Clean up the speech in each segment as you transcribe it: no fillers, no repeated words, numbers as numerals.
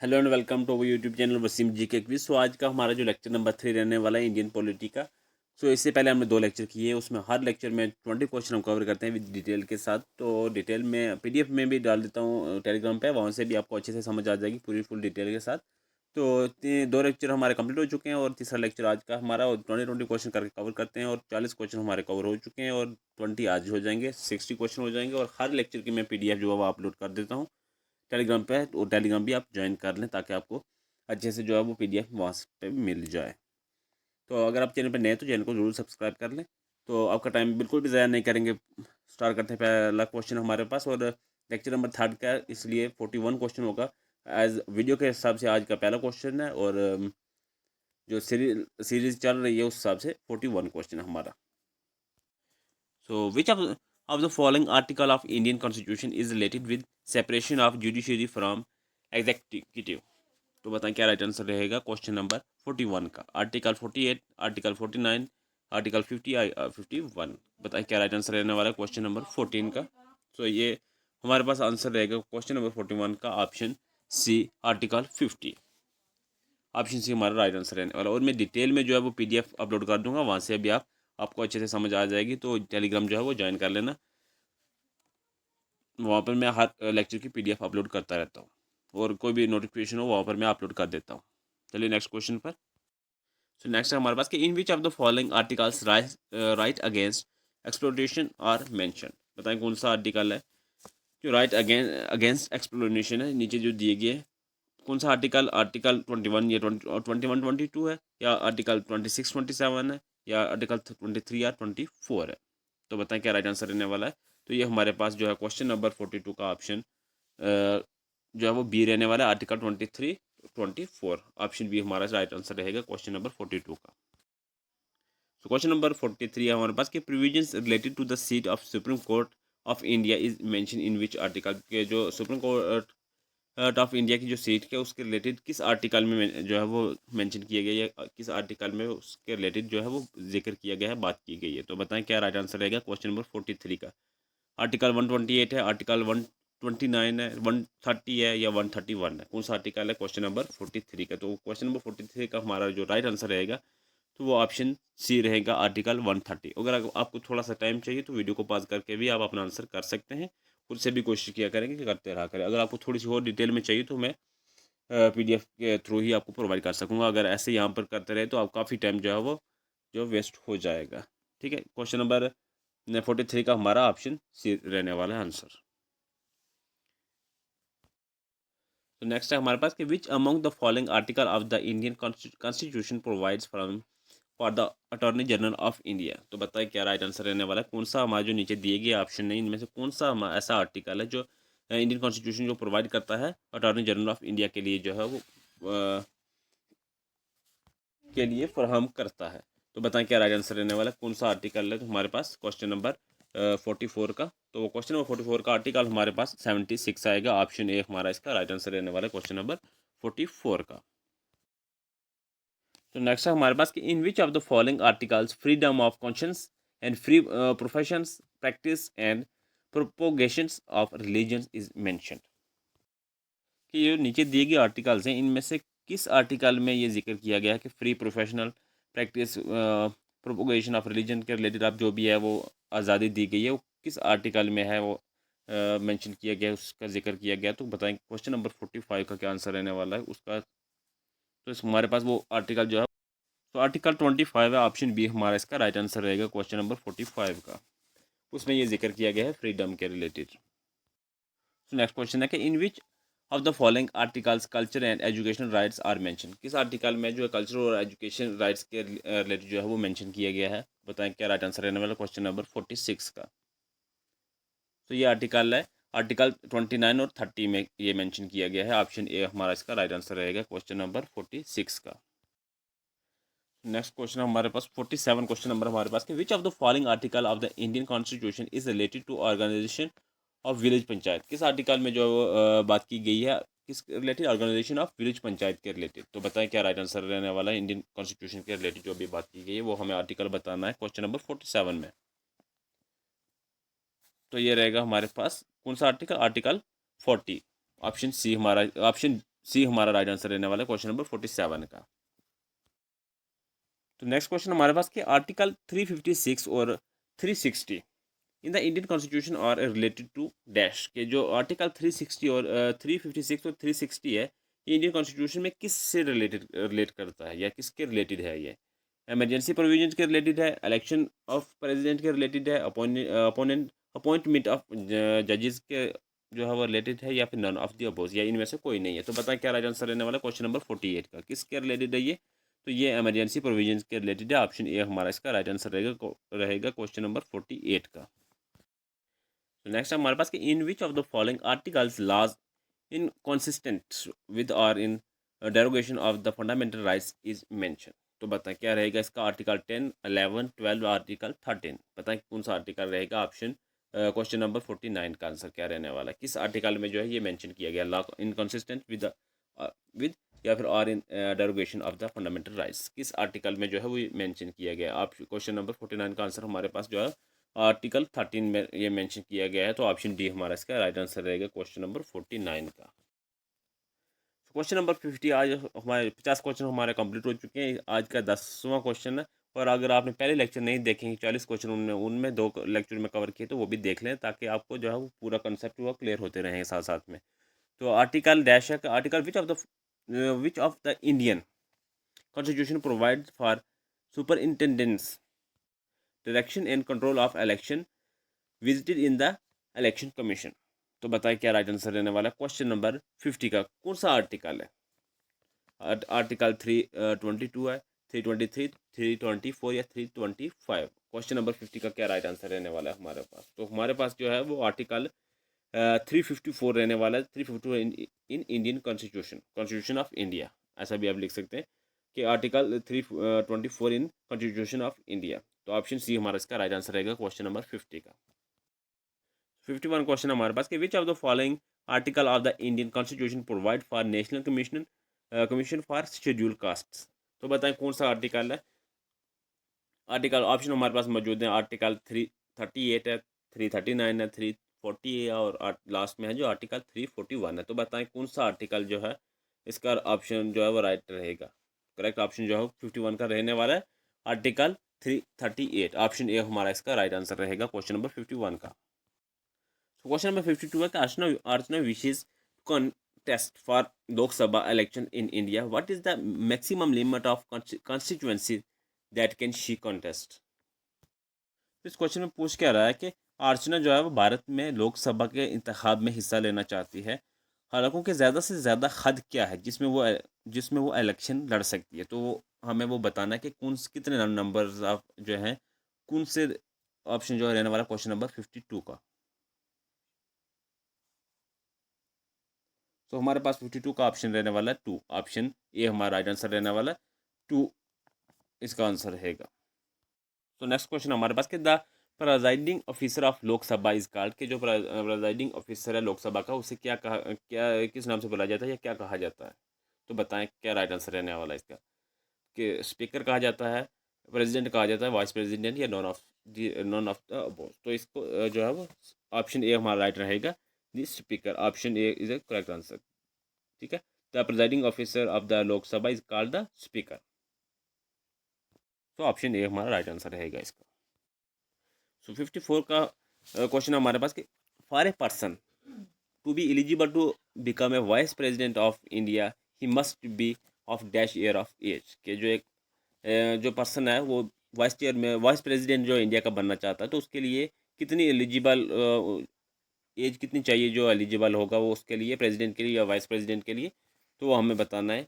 Hello and welcome to our YouTube channel Wasim ji के quiz. आज का हमारा जो लेक्चर नंबर 3 रहने वाला है इंडियन पॉलिटी का। इससे पहले हमने 2 लेक्चर किए, उसमें हर लेक्चर में 20 क्वेश्चन हम कवर करते हैं विद डिटेल के साथ। तो डिटेल में पीडीएफ में भी डाल देता हूँ टेलीग्राम पे, वहाँ से भी आपको अच्छे से समझ आ जाएगी पूरी फुल डिटेल के साथ। तो 2 लेक्चर हमारे कंप्लीट हो चुके हैं और तीसरा लेक्चर आज का हमारा, और 20 क्वेश्चन करके कवर करते हैं और 40 क्वेश्चन हमारे कवर हो चुके हैं और 20 आज हो जाएंगे, 60 क्वेश्चन हो जाएंगे। और हर लेक्चर की मैं पीडीएफ जो है वो अपलोड कर देता हूँ टेलीग्राम पे, तो टेलीग्राम भी आप ज्वाइन कर लें ताकि आपको अच्छे से जो है वो पीडीएफ वहाँ पे मिल जाए। तो अगर आप चैनल पर नए हैं तो चैनल को जरूर सब्सक्राइब कर लें। तो आपका टाइम बिल्कुल भी ज़ाया नहीं करेंगे। स्टार्ट करते हैं पहला क्वेश्चन हमारे पास, और लेक्चर नंबर 3 का है, इसलिए 41 क्वेश्चन होगा एज वीडियो के हिसाब से। आज का पहला क्वेश्चन है और जो सीरीज चल रही है उस हिसाब से 41 क्वेश्चन है हमारा। So which of the following article of Indian constitution is related with separation of judiciary from executive. तो बताएं क्या राइट आंसर रहेगा क्वेश्चन नंबर 41 का। Article 48, article 49, article 50, 51। बताएं क्या राइट आंसर रहने वाला है क्वेश्चन नंबर 14 का। ये हमारे पास आंसर रहेगा क्वेश्चन नंबर 41 का option C, article 50। Option C हमारा राइट आंसर रहने वाला। और मैं डिटेल में जो है वो पीडीएफ अपलोड कर दूंगा, वहाँ से अभी आपको अच्छे से समझ आ जाएगी। तो टेलीग्राम जो है वो ज्वाइन कर लेना, वहाँ पर मैं हर लेक्चर की पीडीएफ अपलोड करता रहता हूँ और कोई भी नोटिफिकेशन हो वहाँ पर मैं अपलोड कर देता हूँ। चलिए नेक्स्ट क्वेश्चन पर। नेक्स्ट है हमारे पास कि in which of the following articles right against exploitation are mention. बताएं कौन सा आर्टिकल है जो राइट अगेंस्ट एक्सप्लोटेशन है, नीचे जो दिए गए हैं। कौन सा आर्टिकल, आर्टिकल 21 या 21 22 है, या आर्टिकल 26 27 है, या आर्टिकल 23 या 24 है। तो बताएं क्या राइट आंसर रहने वाला है। तो ये हमारे पास जो है क्वेश्चन नंबर 42 का ऑप्शन जो है वो बी रहने वाला है, आर्टिकल 23 24। ऑप्शन बी हमारा राइट आंसर रहेगा क्वेश्चन नंबर 42 का। तो क्वेश्चन नंबर 43 है हमारे पास कि provisions related to the seat of Supreme Court of India is mention in which article. के जो सुप्रीम कोर्ट ऑफ इंडिया की जो सीट है उसके रिलेटेड किस आर्टिकल में जो है वो मेंशन किया गया है, किस आर्टिकल में उसके रिलेटेड जो है वो जिक्र किया गया है, बात की गई है। तो बताएं क्या राइट आंसर रहेगा क्वेश्चन नंबर 43 का। आर्टिकल 128 है, आर्टिकल 129 है, 130 है, या 131 है। कौन सा आर्टिकल है क्वेश्चन नंबर 43 का। तो क्वेश्चन नंबर 43 का हमारा जो राइट आंसर रहेगा तो वो ऑप्शन सी रहेगा, आर्टिकल 130। अगर आपको थोड़ा सा टाइम चाहिए तो वीडियो को पॉज करके भी आप अपना आंसर कर सकते हैं, खुद से भी कोशिश किया करेंगे कि करते रहा करें। अगर आपको थोड़ी सी और डिटेल में चाहिए तो मैं पीडीएफ के थ्रू ही आपको प्रोवाइड कर सकूंगा। अगर ऐसे यहाँ पर करते रहे तो आप काफ़ी टाइम जो है वो जो वेस्ट हो जाएगा। ठीक है, क्वेश्चन नंबर 43 का हमारा ऑप्शन सी रहने वाला है आंसर। तो नेक्स्ट है हमारे पास कि which among the following article of the Indian constitution provides from for the attorney general of India. तो बताइए क्या राइट आंसर रहने वाला है। कौन सा हमारा जो नीचे दिए गए ऑप्शन है इनमें से कौन सा हमारा ऐसा आर्टिकल है जो इंडियन कॉन्स्टिट्यूशन जो प्रोवाइड करता है अटॉर्नी जनरल ऑफ इंडिया के लिए जो है वो के लिए फराहम करता है। तो बताएं क्या राइट आंसर रहने वाला है, कौन सा आर्टिकल है तो हमारे पास क्वेश्चन नंबर 44 का। तो क्वेश्चन नंबर 44 का आर्टिकल हमारे पास 76 आएगा। ऑप्शन ए हमारा इसका राइट आंसर रहने वाला है क्वेश्चन नंबर 44 का। तो नेक्स्ट है हमारे पास कि in which of the following articles freedom of conscience and free professions practice and propagations of religion is mentioned. कि ये नीचे दिए गए आर्टिकल्स हैं इनमें से किस आर्टिकल में ये जिक्र किया गया है कि free professional practice propagation of religion के रिलेटेड आप जो भी है वो आज़ादी दी गई है, वो किस आर्टिकल में है वो मेंशन किया गया है, उसका जिक्र किया गया। तो बताएं क्वेश्चन नंबर 45 का क्या आंसर रहने वाला है उसका। तो हमारे पास वो आर्टिकल जो है, तो आर्टिकल 25 है, ऑप्शन बी हमारा इसका राइट आंसर रहेगा क्वेश्चन नंबर 45 का। उसमें ये जिक्र किया गया है फ्रीडम के रिलेटेड। तो नेक्स्ट क्वेश्चन है कि in which of the following articles culture and education rights are mention. किस आर्टिकल में जो है कल्चर और एजुकेशन राइट्स के रिलेटेड जो है वो मेंशन किया गया है। बताएं क्या राइट आंसर रहने वाला क्वेश्चन नंबर 46 का। तो ये आर्टिकल है, आर्टिकल 29 और 30 में ये मेंशन किया गया है। ऑप्शन ए हमारा इसका राइट आंसर रहेगा क्वेश्चन नंबर 46 का। नेक्स्ट क्वेश्चन हमारे पास 47 क्वेश्चन नंबर हमारे पास कि which of the following article of the Indian constitution is related to organisation of village panchayat. किस आर्टिकल में जो बात की गई है किस related, organisation of village panchayat के रिलेटेड। तो बताएं क्या राइट आंसर रहने वाला है इंडियन कॉन्स्टिट्यूशन के रिलेटेड जो अभी बात की गई है, वो हमें आर्टिकल बताना है क्वेश्चन नंबर 47 में। तो ये रहेगा हमारे पास कौन सा आर्टिकल, आर्टिकल 40। ऑप्शन सी हमारा, ऑप्शन सी हमारा राइट आंसर रहने वाला है क्वेश्चन नंबर 47 का। तो नेक्स्ट क्वेश्चन हमारे पास कि आर्टिकल 356 और 360 in the Indian constitution are related to dash, के जो आर्टिकल 360 और 356 और 360 है, ये इंडियन कॉन्स्टिट्यूशन में किस से रिलेट करता है या किसके रिलेटेड है? ये इमरजेंसी प्रोविजंस के रिलेटेड है, इलेक्शन ऑफ प्रेसिडेंट के रिलेटेड है, अपॉइंटमेंट ऑफ जजेस के जो है वो रिलेटेड है, या फिर नन ऑफ द अबोव, या इनमें से कोई नहीं है। तो बताएं क्या राइट आंसर रहने वाला क्वेश्चन नंबर 48 का, किसके रिलेटेड है ये? तो ये इमरजेंसी प्रोविजंस के रिलेटेड है। ऑप्शन ए हमारा इसका राइट आंसर रहेगा क्वेश्चन नंबर 48 का। तो नेक्स्ट हमारे पास कि in which of the following articles laws inconsistent with or in derogation of the fundamental rights is mention. तो बताएं क्या रहेगा इसका? Article 10, 11, 12, article 13। बताएं कौन सा आर्टिकल रहेगा? ऑप्शन क्वेश्चन नंबर 49 का आंसर क्या रहने वाला है? किस आर्टिकल में जो है ये मेंशन किया गया, लॉ इनकंसिस्टेंट विद या फिर or in derogation of the fundamental rights, किस आर्टिकल में जो है वो मेंशन किया गया? आप क्वेश्चन नंबर 49 का आंसर हमारे पास जो है आर्टिकल 13 में ये मेंशन किया गया है। तो ऑप्शन डी हमारा इसका राइट आंसर रहेगा क्वेश्चन नंबर 49 का। क्वेश्चन नंबर 50, आज हमारे 50 क्वेश्चन हमारे कंप्लीट हो चुके हैं। आज का 10वां क्वेश्चन है, और अगर आपने पहले लेक्चर नहीं देखे हैं 40 क्वेश्चन उनमें उनमें 2 लेक्चर में कवर किए, तो वो भी देख लें ताकि आपको जो है वो पूरा कंसेप्ट वो क्लियर होते रहेंगे साथ साथ में। तो आर्टिकल डैश है, article which of the Indian constitution provide for superintendence direction and control of election visited in the election commission. तो बताएं क्या राइट आंसर रहने वाला है क्वेश्चन नंबर 50 का? कौन सा आर्टिकल है? आर्टिकल 322 है, 323, 324 या 325? क्वेश्चन नंबर 50 का क्या राइट आंसर रहने वाला है हमारे पास? तो हमारे पास जो है वो आर्टिकल 354 रहने वाला है। 354 in Indian constitution of India, ऐसा भी आप लिख सकते हैं कि article 324 in constitution of India. तो ऑप्शन सी हमारा इसका राइट आंसर रहेगा क्वेश्चन नंबर 50 का। 51 क्वेश्चन हमारे पास कि which of the following article of the Indian constitution provide for national commission for schedule caste. तो बताएं कौन सा आर्टिकल है? आर्टिकल ऑप्शन हमारे पास मौजूद है, आर्टिकल 338 है, 339 है, 340 है, और लास्ट में है जो आर्टिकल 341 है। तो बताएं कौन सा आर्टिकल जो है इसका ऑप्शन जो है वो राइट रहेगा? करेक्ट ऑप्शन जो है 51 का रहने वाला है, आर्टिकल 338। ऑप्शन ए हमारा इसका राइट आंसर रहेगा क्वेश्चन नंबर 51 का। क्वेश्चन नंबर 52 है कि अर्चना विशेष contest for Lok Sabha election in India. What is the maximum limit of constituency that can she contest? इस क्वेश्चन में पूछ क्या रहा है कि अर्चना जो है वो भारत में लोकसभा के इंतखाब में हिस्सा लेना चाहती है। हलकों के ज़्यादा से ज़्यादा हद क्या है जिसमें वो इलेक्शन लड़ सकती है? तो हमें वो बताना है कि कितने नंबर ऑफ जो हैं कौन से ऑप्शन जो है रहने वाला क्वेश्चन नंबर 52 का। तो हमारे पास 52 का ऑप्शन रहने वाला है 2। ऑप्शन ए हमारा राइट आंसर रहने वाला है 2, इसका आंसर रहेगा। तो नेक्स्ट क्वेश्चन हमारे पास कि the presiding officer of Lok Sabha is called, के जो प्रेजाइडिंग ऑफिसर है लोकसभा का उसे क्या किस नाम से बुलाया जाता है या क्या कहा जाता है? तो बताएं क्या राइट आंसर रहने वाला है इसका? कि स्पीकर कहा जाता है, प्रेसिडेंट कहा जाता है, वाइस प्रेसिडेंट, या नॉन ऑफ द अबोव? तो इसको जो है वो ऑप्शन ए हमारा राइट रहेगा, the speaker. Option A is the correct answer. ठीक है, the presiding officer of the Lok Sabha is called the speaker. तो ऑप्शन ए हमारा राइट आंसर रहेगा इसका। सो 54 का क्वेश्चन हमारे पास कि for a person to be eligible to become a vice president of India he must be of dash year of age, के जो एक जो पर्सन है वो वाइस प्रेसिडेंट जो इंडिया का बनना चाहता है, तो उसके लिए कितनी एलिजिबल एज कितनी चाहिए जो एलिजिबल होगा वो उसके लिए, प्रेसिडेंट के लिए या वाइस प्रेसिडेंट के लिए? तो वो हमें बताना है।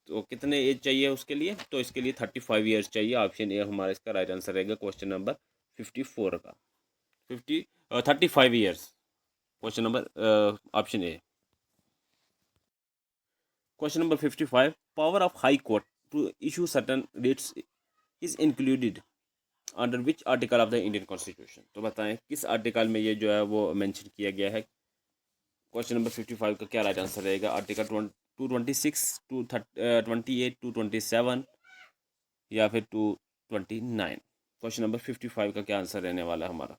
तो कितने एज चाहिए उसके लिए? तो इसके लिए 35 ईयर्स चाहिए। ऑप्शन ए हमारा इसका राइट आंसर रहेगा क्वेश्चन नंबर 54 का। 35 years, question number option A. Question number 55, power of high court to issue certain writs is included under which article of the Indian constitution? तो बताएं किस article में ये जो है वो मेंशन किया गया है? क्वेश्चन नंबर 55 का क्या राइट आंसर रहेगा? आर्टिकल 226, 228, 227 या फिर 229? क्वेश्चन नंबर 55 का क्या आंसर रहने वाला है हमारा?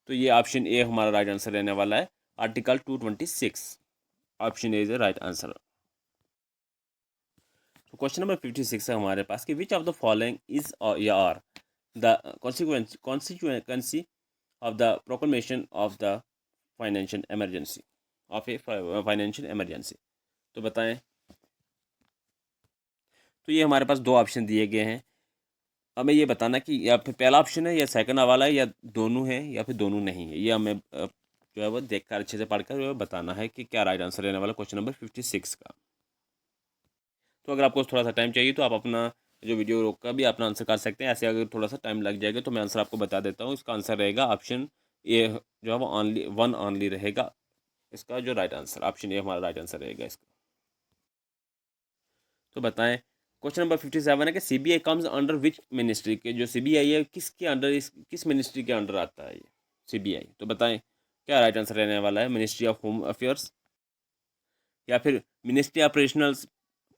तो ये ऑप्शन ए हमारा राइट आंसर रहने वाला है, article 226। Option A is the right answer. तो क्वेश्चन नंबर 56 है हमारे पास कि which of the following is या are the consequence of the proclamation of the financial emergency of a financial emergency. तो बताएं। तो ये हमारे पास दो ऑप्शन दिए गए हैं। हमें ये बताना कि या फिर पहला ऑप्शन है या सेकंड वाला है या दोनों है या फिर दोनों नहीं है। ये हमें जो है वो देख कर अच्छे से पढ़कर बताना है कि क्या राइट आंसर रहने वाला क्वेश्चन नंबर 56 का। तो अगर आपको थोड़ा सा टाइम चाहिए तो आप अपना जो वीडियो रोक कर भी अपना आंसर कर सकते हैं। ऐसे अगर थोड़ा सा टाइम लग जाएगा तो मैं आंसर आपको बता देता हूँ। इसका आंसर रहेगा ऑप्शन ए, जो है वो ऑनली वन ऑनली रहेगा इसका जो राइट आंसर। ऑप्शन ए हमारा राइट आंसर रहेगा इसका। तो बताएं। क्वेश्चन नंबर 57 है कि CBI comes under which ministry के जो सीबीआई है किसके अंडर किस मिनिस्ट्री के अंडर आता है ये सीबीआई। तो बताएं क्या राइट आंसर रहने वाला है। मिनिस्ट्री ऑफ होम अफेयर्स या फिर मिनिस्ट्री ऑफ ऑपरेशनल्स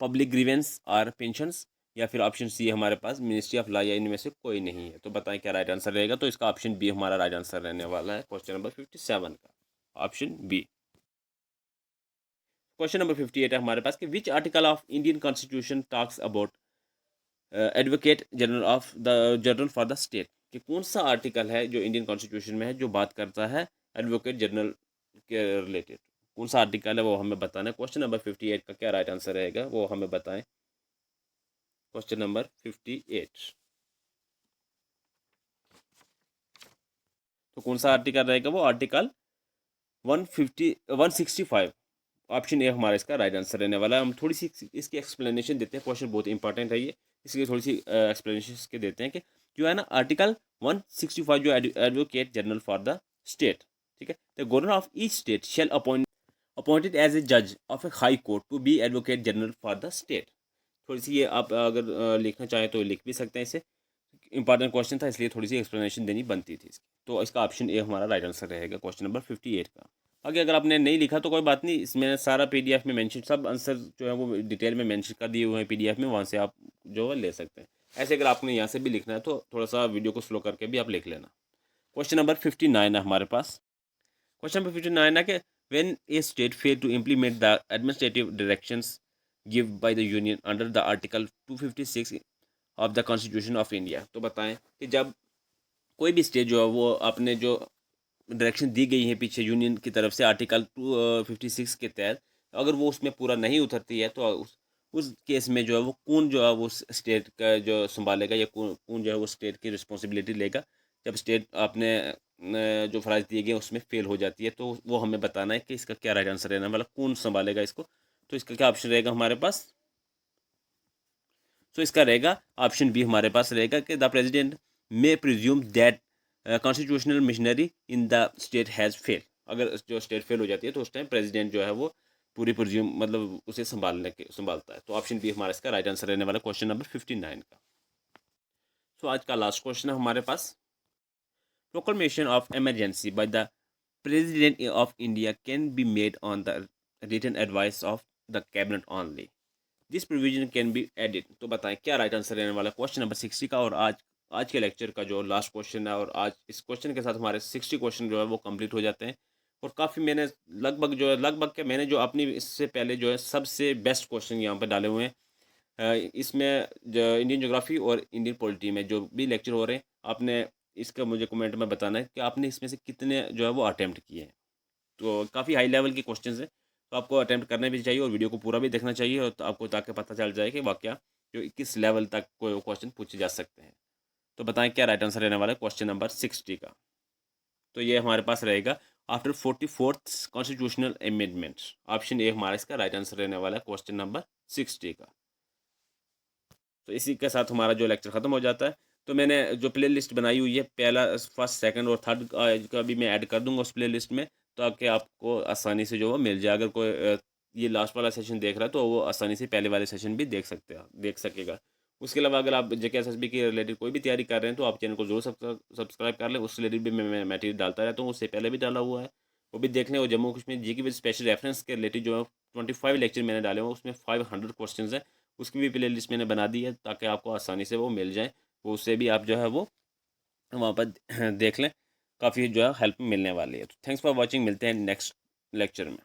पब्लिक ग्रीवेंस और पेंशंस या फिर ऑप्शन सी हमारे पास मिनिस्ट्री ऑफ लॉ या इनमें से कोई नहीं है। तो बताएं क्या राइट आंसर रहेगा। तो इसका ऑप्शन बी हमारा राइट आंसर रहने वाला है क्वेश्चन नंबर 57 का। Option B. क्वेश्चन नंबर 58 है हमारे पास कि विच article of Indian constitution talks about advocate general of the general for the state. कि कौन सा आर्टिकल है जो इंडियन कॉन्स्टिट्यूशन में है जो बात करता है एडवोकेट जनरल के रिलेटेड। कौन सा आर्टिकल है वो हमें बताना है। क्वेश्चन नंबर 58 का क्या राइट आंसर रहेगा वो हमें बताएं। Question number 58। तो कौन सा आर्टिकल रहेगा वो आर्टिकल 165। ऑप्शन ए हमारा इसका राइट आंसर रहने वाला है। हम थोड़ी सी इसकी एक्सप्लेनेशन देते हैं। क्वेश्चन बहुत इंपॉर्टेंट है ये, इसलिए थोड़ी सी एक्सप्लेनेशन इसके देते हैं कि जो है ना आर्टिकल 165 जो advocate general for the state, ठीक है। The governor of each state shall appointed as a जज of a high court to be advocate general for the state. थोड़ी सी ये आप अगर लिखना चाहें तो लिख भी सकते हैं इसे। इंपॉर्टेंट क्वेश्चन था इसलिए थोड़ी सी एक्सप्लेनेशन देनी बनती थी इसकी। तो इसका ऑप्शन ए हमारा राइट आंसर रहेगा क्वेश्चन नंबर 58 का। आगे अगर आपने नहीं लिखा तो कोई बात नहीं, इसमें सारा पीडीएफ में मेंशन सब आंसर जो है वो डिटेल में मेंशन कर दिए हुए हैं पीडीएफ में, वहाँ से आप जो है ले सकते हैं। ऐसे अगर आपने यहाँ से भी लिखना है तो थोड़ा सा वीडियो को स्लो करके भी आप लिख लेना। क्वेश्चन नंबर 59 है हमारे पास। क्वेश्चन नंबर 59 है कि when a state fail to implement the administrative directions give by the union under the article 256 of the constitution of India. तो बताएं कि जब कोई भी स्टेट जो है वो अपने जो डायरेक्शन दी गई है पीछे यूनियन की तरफ से आर्टिकल 256 के तहत, अगर वो उसमें पूरा नहीं उतरती है तो उस केस में जो है वो कौन जो है वो स्टेट का जो संभालेगा या कौन जो है वो स्टेट की रिस्पॉन्सिबिलिटी लेगा जब स्टेट अपने जो फ़राइज़ दिए गए उसमें फेल हो जाती है। तो वो हमें बताना है कि इसका क्या राइट आंसर रहना वाला, कौन संभालेगा इसको। तो इसका क्या ऑप्शन रहेगा हमारे पास। तो इसका रहेगा ऑप्शन बी हमारे पास रहेगा कि the president may presume that constitutional missionary in the state has fail. अगर जो स्टेट फेल हो जाती है तो उस टाइम प्रेसिडेंट जो है वो पूरी प्रिज्यूम मतलब उसे संभालता है। तो ऑप्शन बी हमारा इसका राइट आंसर रहने वाला क्वेश्चन नंबर 59 का। तो आज का लास्ट क्वेश्चन है हमारे पास। Proclamation of emergency by the president of India can be made on the written advice of the cabinet only. This provision can be added. तो बताएं क्या राइट आंसर रहने वाला क्वेश्चन नंबर 60 का। और आज के लेक्चर का जो लास्ट क्वेश्चन है और आज इस क्वेश्चन के साथ हमारे 60 क्वेश्चन जो है वो कंप्लीट हो जाते हैं। और काफ़ी मैंने लगभग क्या मैंने जो अपनी इससे पहले जो है सबसे बेस्ट क्वेश्चन यहाँ पर डाले हुए हैं। इसमें जो इंडियन ज्योग्राफी और इंडियन पॉलिटी में जो भी लेक्चर हो रहे हैं आपने इसका मुझे कमेंट में बताना है कि आपने इसमें से कितने जो है वो अटैम्प्ट किए हैं। तो काफ़ी हाई लेवल के क्वेश्चंस हैं, तो आपको अटेम्प्ट करने भी चाहिए और वीडियो को पूरा भी देखना चाहिए और तो आपको ताकि पता चल जाए कि वाकया जो किस लेवल तक कोई क्वेश्चन पूछे जा सकते हैं। तो बताएं क्या राइट आंसर रहने वाला है क्वेश्चन नंबर 60 का। तो ये हमारे पास रहेगा after 44th constitutional amendment. Option A हमारा इसका राइट आंसर रहने वाला है क्वेश्चन नंबर 60 का। तो इसी के साथ हमारा जो लेक्चर ख़त्म हो जाता है। तो मैंने जो प्ले लिस्ट बनाई हुई है पहला फर्स्ट सेकंड और थर्ड का भी मैं ऐड कर दूंगा उस प्ले लिस्ट में, ताकि आपको आसानी से जो वो मिल जाए। अगर कोई ये लास्ट वाला सेशन देख रहा है तो वो आसानी से पहले वाले सेशन भी देख सकेगा। उसके अलावा अगर आप JKSSB के रिलेटेड कोई भी तैयारी कर रहे हैं तो आप चैनल को जरूर सब्सक्राइब कर लें। उस रिलेटेड भी मैं मटेरियल डालता रहता हूँ, उससे पहले भी डाला हुआ है, वो भी देख लें। और जम्मू कश्मीर जी की स्पेशल रेफरेंस के रिलेटेड जो है 25 लेक्चर मैंने डाले हुए हैं, उसमें 500 क्वेश्चन है, उसकी भी प्ले लिस्ट मैंने बना दी है ताकि आपको आसानी से वो मिल जाए। वो उससे भी आप जो है वो वहाँ पर देख लें, काफ़ी जो है हेल्प मिलने वाली है। तो थैंक्स फॉर वॉचिंग, मिलते हैं नेक्स्ट लेक्चर में।